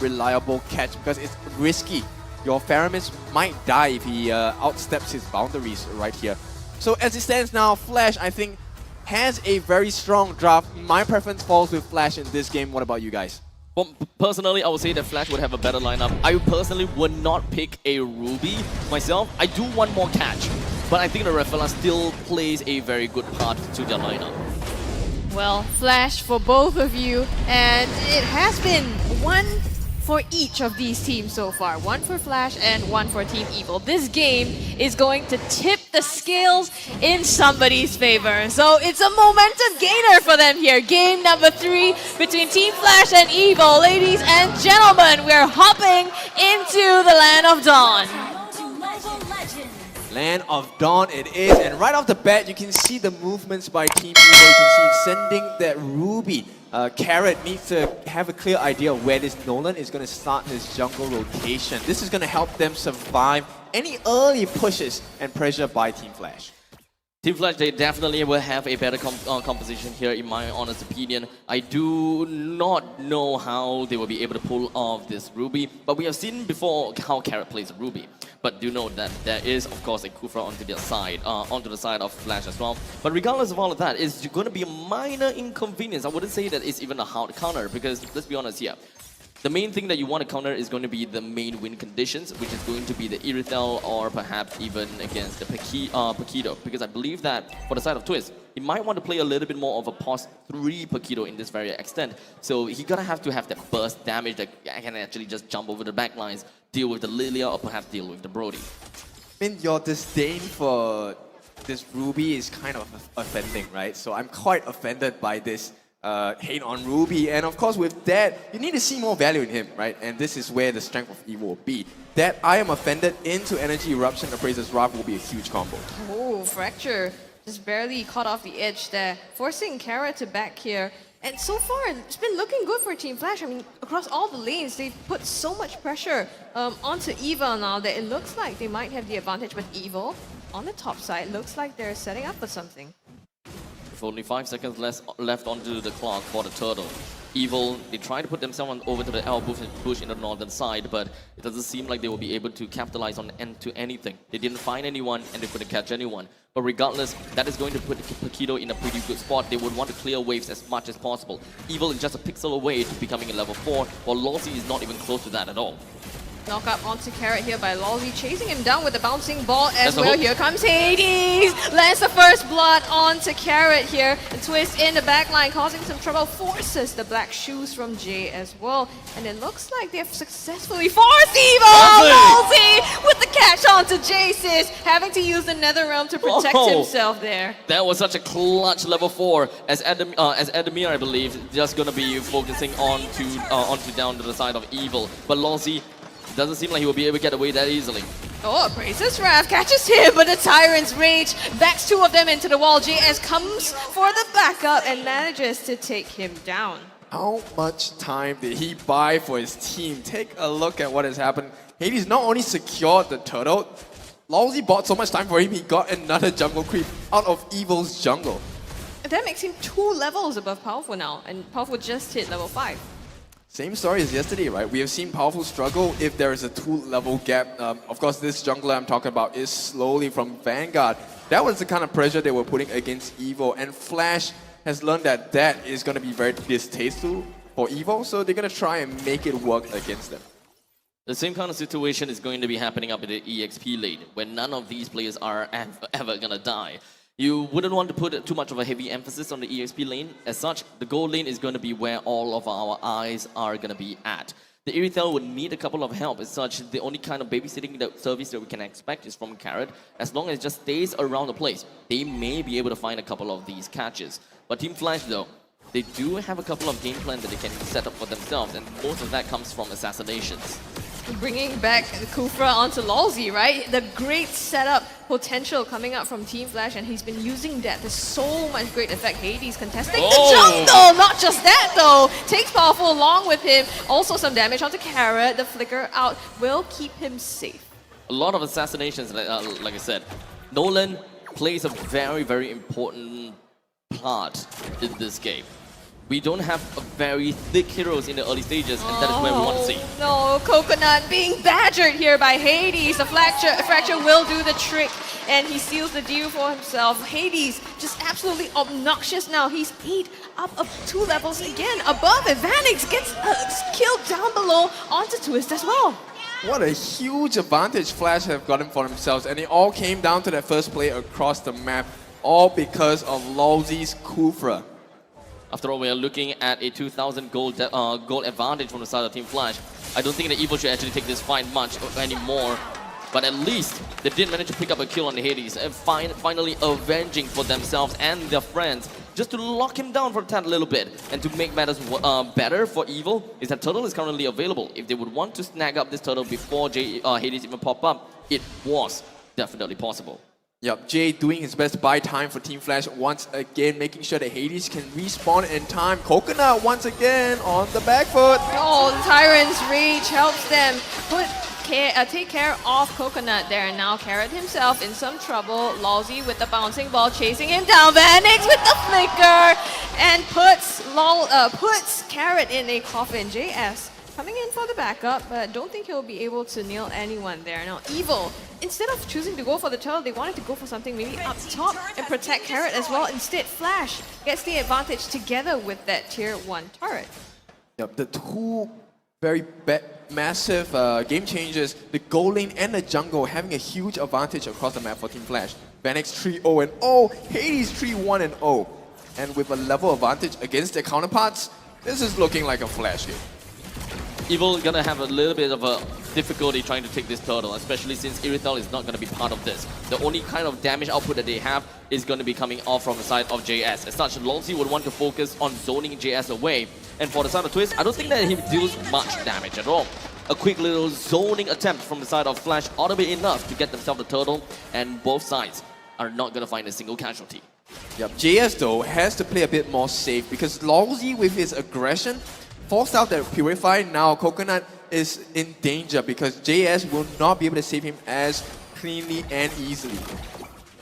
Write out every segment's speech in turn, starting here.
reliable catch because it's risky. Your Faramis might die if he outsteps his boundaries right here. So as it stands now, Flash, I think, has a very strong draft. My preference falls with Flash in this game. What about you guys? Well, personally, I would say that Flash would have a better lineup. I personally would not pick a Ruby myself. I do want more catch, but I think the Rafaela still plays a very good part to their lineup. Well, Flash for both of you, and it has been one for each of these teams so far. One for Flash and one for Team Evil. This game is going to tip the scales in somebody's favor. So it's a momentum gainer for them here. Game number 3 between Team Flash and Evil. Ladies and gentlemen, we're hopping into the Land of Dawn. Land of Dawn it is, and right off the bat you can see the movements by Team Evil. You can see sending that Ruby. Carrot needs to have a clear idea of where this Nolan is going to start his jungle rotation. This is going to help them survive any early pushes and pressure by Team Flash. Team Flash, they definitely will have a better composition here, in my honest opinion. I do not know how they will be able to pull off this Ruby, but we have seen before how Carrot plays a Ruby. But do note that there is, of course, a Kufra onto their side, onto the side of Flash as well. But regardless of all of that, it's going to be a minor inconvenience. I wouldn't say that it's even a hard counter, because let's be honest here. The main thing that you want to counter is going to be the main win conditions, which is going to be the Irithel or perhaps even against the Paquito. Because I believe that for the side of Twist, he might want to play a little bit more of a pos 3 Paquito in this very extent. So he's going to have that burst damage that can actually just jump over the backlines, deal with the Lilia, or perhaps deal with the Brody. I mean, your disdain for this Ruby is kind of offending, right? So I'm quite offended by this hate on Ruby, and of course with that, you need to see more value in him, right? And this is where the strength of Evil will be. That I am offended into Energy Eruption, Appraiser's Wrath will be a huge combo. Oh, Fracture just barely caught off the edge there, forcing Carrot to back here. And so far, it's been looking good for Team Flash. I mean, across all the lanes, they've put so much pressure onto Evil now that it looks like they might have the advantage. But Evil, on the top side, looks like they're setting up for something. With only 5 seconds left onto the clock for the Turtle. Evil, they try to put themselves over to the L bush in the northern side, but it doesn't seem like they will be able to capitalize on anything. They didn't find anyone and they couldn't catch anyone. But regardless, that is going to put Paquito in a pretty good spot. They would want to clear waves as much as possible. Evil is just a pixel away to becoming a level 4, while Lawsy is not even close to that at all. Knock up onto Carrot here by Lawsy, chasing him down with the bouncing ball as well. Here comes Hades! Lands the first blood onto Carrot here. The Twist in the backline, causing some trouble, forces the black shoes from Jay as well. And it looks like they've successfully forced Evil! Lawsy with the catch onto Jace's, having to use the Nether Realm to protect himself there. That was such a clutch level 4, as Adamir, I believe, just gonna be focusing onto down to the side of Evil. But Lawsy doesn't seem like he will be able to get away that easily. Oh, Appraiser's Wrath catches him, but the Tyrant's Rage backs 2 of them into the wall. JS comes for the backup and manages to take him down. How much time did he buy for his team? Take a look at what has happened. Hades not only secured the turtle, Lawsy bought so much time for him, he got another jungle creep out of Evil's jungle. That makes him 2 levels above Powerful now, and Powerful just hit level 5. Same story as yesterday, right? We have seen Powerful struggle if there is a 2-level gap. Of course, this jungler I'm talking about is slowly from Vanguard. That was the kind of pressure they were putting against Evil, and Flash has learned that that is going to be very distasteful for Evil, so they're going to try and make it work against them. The same kind of situation is going to be happening up in the EXP lane, where none of these players are ever going to die. You wouldn't want to put too much of a heavy emphasis on the EXP lane. As such, the gold lane is going to be where all of our eyes are going to be at. The Irithel would need a couple of help. As such, the only kind of babysitting service that we can expect is from Carrot. As long as it just stays around the place, they may be able to find a couple of these catches. But Team Flash, though, they do have a couple of game plans that they can set up for themselves, and most of that comes from assassinations. Bringing back the Kufra onto Lawsy, right? The great setup potential coming up from Team Flash, and he's been using that to so much great effect. Hades contesting the jungle! Not just that though! Takes Powerful along with him. Also some damage onto Carrot. The flicker out will keep him safe. A lot of assassinations, like I said. Nolan plays a very, very important part in this game. We don't have very thick heroes in the early stages, and that is where we want to see. No, Coconut being badgered here by Hades. The fracture will do the trick, and he seals the deal for himself. Hades just absolutely obnoxious now. He's 8 up of 2 levels again above it. Vanix gets killed down below onto Twist as well. What a huge advantage Flash have gotten for themselves, and it all came down to that first play across the map, all because of Lawsy's Kufra. After all, we are looking at a 2,000 gold advantage from the side of Team Flash. I don't think that EVIL should actually take this fight much anymore. But at least they did manage to pick up a kill on the Hades and finally avenging for themselves and their friends just to lock him down for a tad little bit. And to make matters better for EVIL is that Turtle is currently available. If they would want to snag up this Turtle before Hades even pop up, it was definitely possible. Yep, Jay doing his best to buy time for Team Flash once again, making sure that Hades can respawn in time. Coconut once again on the back foot. Oh, the Tyrant's Rage helps them take care of Coconut there. And now Carrot himself in some trouble. Lawsy with the bouncing ball chasing him down. Vanix with the flicker and puts Carrot in a coffin. JS coming in for the backup, but don't think he'll be able to nail anyone there. Now, EVIL, instead of choosing to go for the turtle, they wanted to go for something maybe up top and protect Carrot as well. Instead, Flash gets the advantage together with that tier 1 turret. Yep, the two very massive game changers, the gold lane and the jungle having a huge advantage across the map for Team Flash. Vanix 3-0-0, Hades 3-1-0. And with a level advantage against their counterparts, this is looking like a Flash game. EVIL gonna have a little bit of a difficulty trying to take this turtle, especially since Irithel is not gonna be part of this. The only kind of damage output that they have is gonna be coming off from the side of JS. As such, Lawsy would want to focus on zoning JS away. And for the side of Twist, I don't think that he deals much damage at all. A quick little zoning attempt from the side of Flash ought to be enough to get themselves the turtle, and both sides are not gonna find a single casualty. Yep, JS though has to play a bit more safe because Lawsy with his aggression forced out that Purify. Now Coconut is in danger because JS will not be able to save him as cleanly and easily.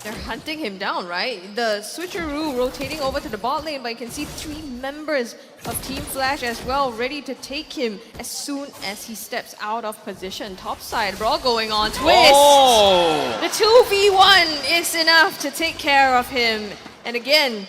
They're hunting him down, right? The switcheroo rotating over to the bot lane, but you can see 3 members of Team Flash as well, ready to take him as soon as he steps out of position. Topside brawl going on. Twist! Oh! The 2v1 is enough to take care of him. And again,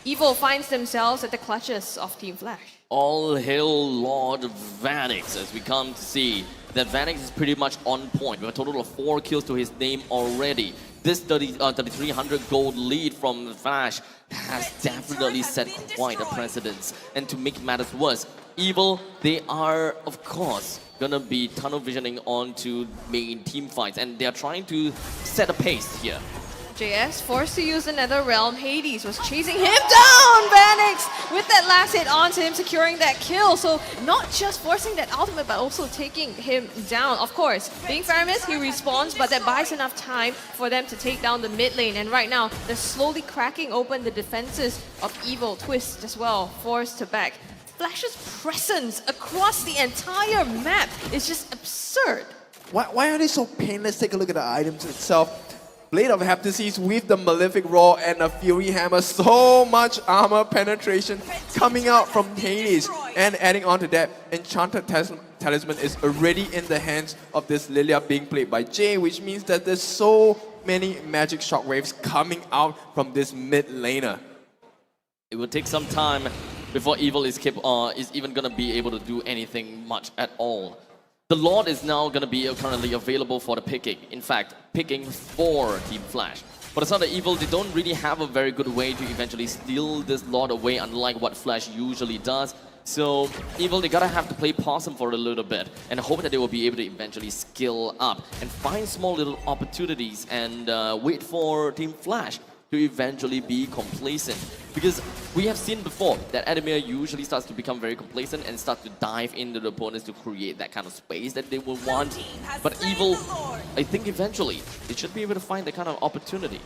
EVIL finds themselves at the clutches of Team Flash. All hail Lord Vanix, as we come to see that Vanix is pretty much on point with a total of 4 kills to his name already. This 3,300 gold lead from Flash has definitely set quite a precedence. And to make matters worse, EVIL, they are, of course, gonna be tunnel visioning onto main team fights, and they are trying to set a pace here. JS forced to use another realm. Hades was chasing him down. Vanix with that last hit onto him, securing that kill. So not just forcing that ultimate, but also taking him down. Of course, being Faramis, he respawns, but that buys enough time for them to take down the mid lane. And right now, they're slowly cracking open the defenses of EVIL. Twist as well, forced to back. Flash's presence across the entire map is just absurd. Why are they so painless? Take a look at the items itself. Blade of Heptases with the Malefic Roar and a Fury Hammer. So much armor penetration coming out from Hades. And adding on to that, Enchanted Talisman is already in the hands of this Lilia being played by Jay, which means that there's so many magic shockwaves coming out from this mid laner. It will take some time before EVIL is even gonna be able to do anything much at all. The Lord is now going to be currently available for the picking. In fact, picking for Team Flash. For the side of EVIL, they don't really have a very good way to eventually steal this Lord away, unlike what Flash usually does. So EVIL, they gotta have to play possum for a little bit and hope that they will be able to eventually skill up and find small little opportunities and wait for Team Flash to eventually be complacent. Because we have seen before that Adamir usually starts to become very complacent and start to dive into the opponents to create that kind of space that they will want. But EVIL, I think eventually, they should be able to find that kind of opportunity.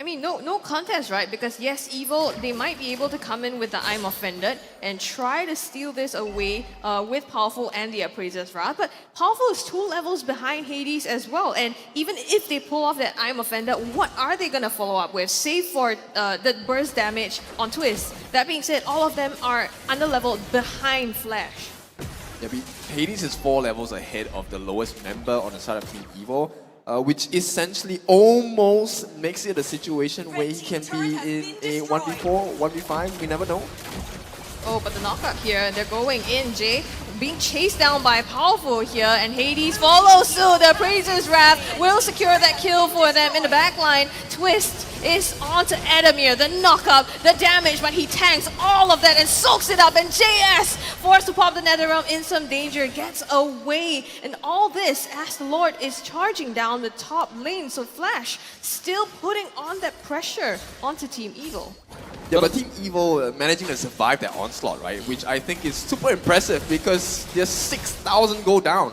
I mean, no contest, right? Because yes, Evil, they might be able to come in with the I'm Offended and try to steal this away with Powerful and the Appraiser's Wrath. But Powerful is 2 levels behind Hades as well. And even if they pull off that I'm Offended, what are they going to follow up with? Save for the burst damage on Twist. That being said, all of them are under-leveled behind Flash. Yeah, Hades is 4 levels ahead of the lowest member on the side of Team Evil, which essentially almost makes it a situation where he can be in a 1v4, 1v5, we never know. Oh, but the knockup here, they're going in, Jay. Being chased down by Powerful here, and Hades follows suit. The Appraiser's Wrath will secure that kill for them in the backline. Twist is onto Adamir, the knockup, the damage, but he tanks all of that and soaks it up, and JS, forced to pop the Netherrealm in some danger, gets away. And all this as the Lord is charging down the top lane, so Flash still putting on that pressure onto Team Evil. Yeah, but Team Evil managing to survive that onslaught, right? Which I think is super impressive because there's 6,000 go down.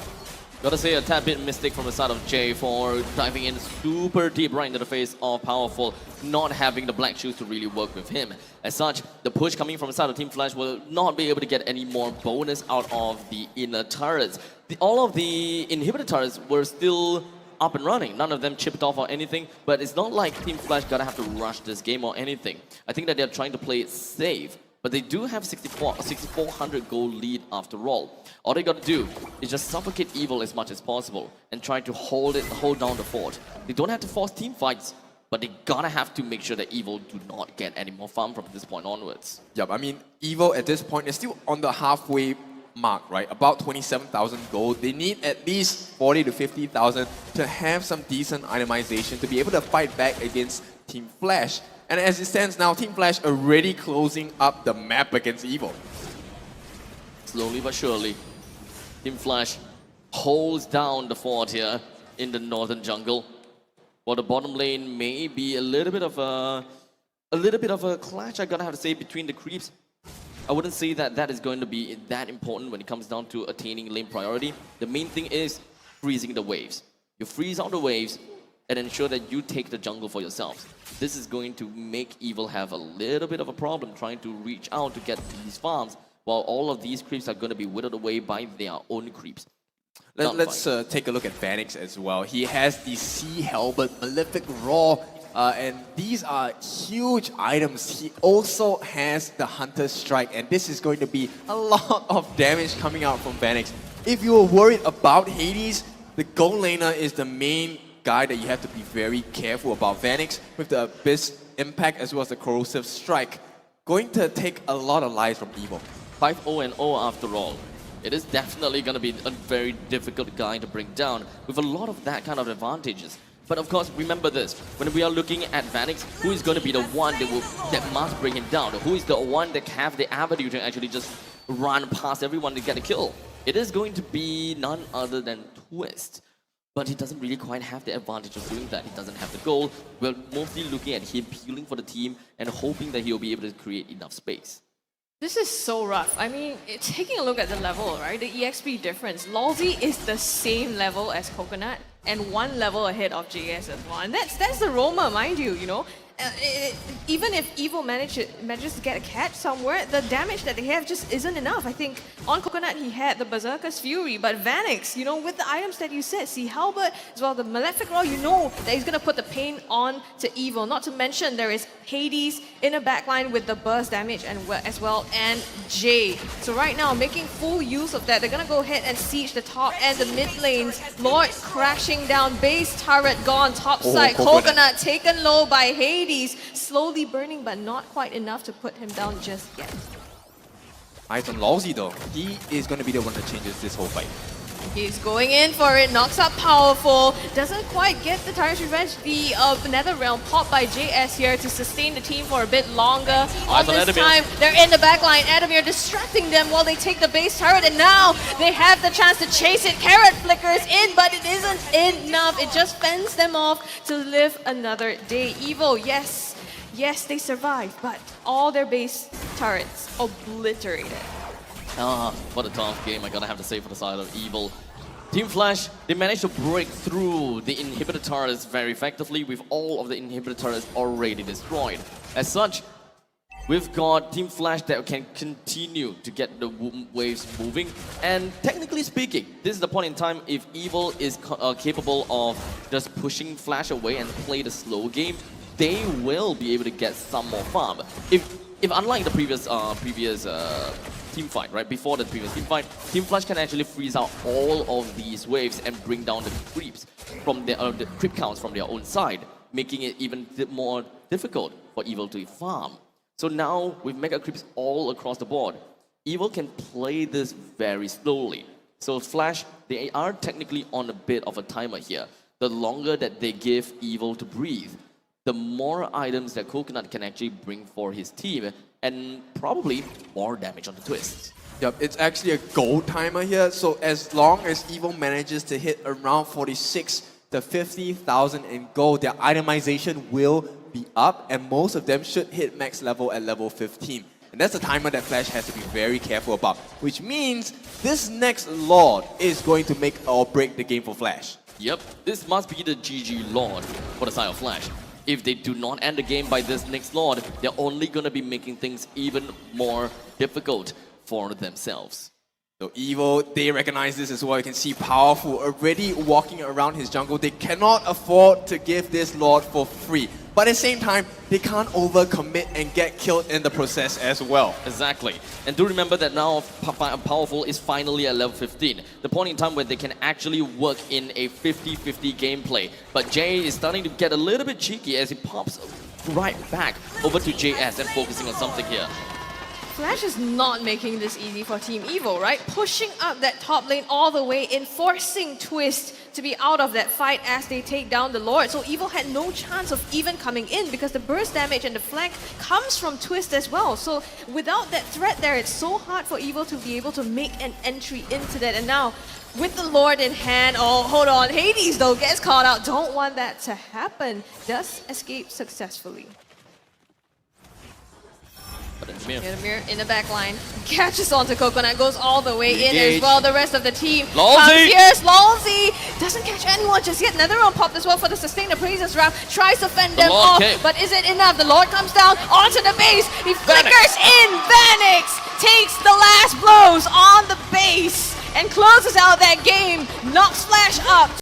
Gotta say a tad bit mistake from the side of Jay for diving in super deep right into the face of Powerful, not having the black shoes to really work with him. As such, the push coming from the side of Team Flash will not be able to get any more bonus out of the inner turrets. All of the inhibitor turrets were still up and running. None of them chipped off or anything, but it's not like Team Flash gotta have to rush this game or anything. I think that they're trying to play it safe, but they do have 6,400 gold lead after all. All they gotta do is just suffocate Evil as much as possible and try to hold down the fort. They don't have to force team fights, but they gotta have to make sure that Evil do not get any more farm from this point onwards. Yeah, I mean, Evil at this point is still on the halfway mark, right? About 27,000 gold. They need at least 40 to 50,000 to have some decent itemization to be able to fight back against Team Flash. And as it stands now, Team Flash already closing up the map against Evil. Slowly but surely, Team Flash holds down the fort here in the northern jungle. While the bottom lane may be a little bit of a clash, I gotta have to say, between the creeps. I wouldn't say that that is going to be that important when it comes down to attaining lane priority. The main thing is freezing the waves. You freeze out the waves and ensure that you take the jungle for yourselves. This is going to make Evil have a little bit of a problem trying to reach out to get these farms, while all of these creeps are going to be withered away by their own creeps. Let's take a look at Vanix as well. He has the Sea Halberd, Malefic Roar, and these are huge items. He also has the Hunter's Strike, and this is going to be a lot of damage coming out from Vanix. If you were worried about Hades, the gold laner is the main guy that you have to be very careful about. Vanix with the Abyss Impact as well as the Corrosive Strike, going to take a lot of lives from Evil. 5-0-0 after all. It is definitely going to be a very difficult guy to bring down with a lot of that kind of advantages. But of course, remember this, when we are looking at Vanix, who is going to be the one that must bring him down? Who is the one that have the avenue to actually just run past everyone to get a kill? It is going to be none other than Twist. But he doesn't really quite have the advantage of doing that. He doesn't have the goal. We're mostly looking at him peeling for the team and hoping that he'll be able to create enough space. This is so rough. I mean, taking a look at the level, right? The EXP difference. Lawsy is the same level as Coconut and 1 level ahead of JS as well. And that's the Roma, mind you, you know? Even if Evil manages to get a catch somewhere, the damage that they have just isn't enough. I think on Coconut he had the Berserker's Fury, but Vanix, you know, with the items that you said, Sea Halberd as well, the Malefic Roar, you know that he's gonna put the pain on to Evil. Not to mention there is Hades in the backline with the burst damage as well, and Jay. So right now, making full use of that, they're gonna go ahead and siege the top and the mid lanes. Lord crashing down, base turret gone, top side. Coconut taken low by Hades. Slowly burning, but not quite enough to put him down just yet. Eyes on Lawsy though. He is going to be the one that changes this whole fight. He's going in for it, knocks up Powerful, doesn't quite get the Tyrant's Revenge. The Netherrealm popped by JS here to sustain the team for a bit longer. On this time, they're in the backline. Adamir distracting them while they take the base turret, and now they have the chance to chase it. Carrot flickers in, but it isn't enough. It just fends them off to live another day. Evil, yes, they survived, but all their base turrets obliterated. What a tough game, I gotta have to say, for the side of Evil. Team Flash, they managed to break through the inhibitor turrets very effectively with all of the inhibitor turrets already destroyed. As such, we've got Team Flash that can continue to get the waves moving. And technically speaking, this is the point in time if Evil is capable of just pushing Flash away and play the slow game, they will be able to get some more farm. If unlike the previous team fight, right? Before the previous team fight, Team Flash can actually freeze out all of these waves and bring down the creeps from the creep counts from their own side, making it even more difficult for Evil to farm. So now, with Mega Creeps all across the board, Evil can play this very slowly. So Flash, they are technically on a bit of a timer here. The longer that they give Evil to breathe, the more items that Coconut can actually bring for his team, and probably more damage on the twists. Yep, it's actually a gold timer here. So as long as Evil manages to hit around 46 to 50,000 in gold, their itemization will be up, and most of them should hit max level at level 15. And that's a timer that Flash has to be very careful about, which means this next Lord is going to make or break the game for Flash. Yep, this must be the GG Lord for the side of Flash. If they do not end the game by this next Lord, they're only going to be making things even more difficult for themselves. So Evil, they recognize this as well. You can see Powerful already walking around his jungle. They cannot afford to give this Lord for free. But at the same time, they can't overcommit and get killed in the process as well. Exactly. And do remember that now Powerful is finally at level 15. The point in time where they can actually work in a 50-50 gameplay. But Jay is starting to get a little bit cheeky as he pops right back over to JS and focusing on something here. Flash is not making this easy for Team Evil, right? Pushing up that top lane all the way in, forcing Twist to be out of that fight as they take down the Lord. So Evil had no chance of even coming in because the burst damage and the flank comes from Twist as well. So without that threat there, it's so hard for Evil to be able to make an entry into that. And now, with the Lord in hand, oh, hold on, Hades though gets caught out. Don't want that to happen. Does escape successfully. Mir in the back line, catches onto Coconut, goes all the way in as well. The rest of the team comes here. Lolzy doesn't catch anyone just yet. Netherrealm popped as well for the sustain the praises round. Tries to fend them off, but is it enough? The Lord comes down onto the base. He flickers in. Vanix takes the last blows on the base and closes out that game. Knocks Flash up.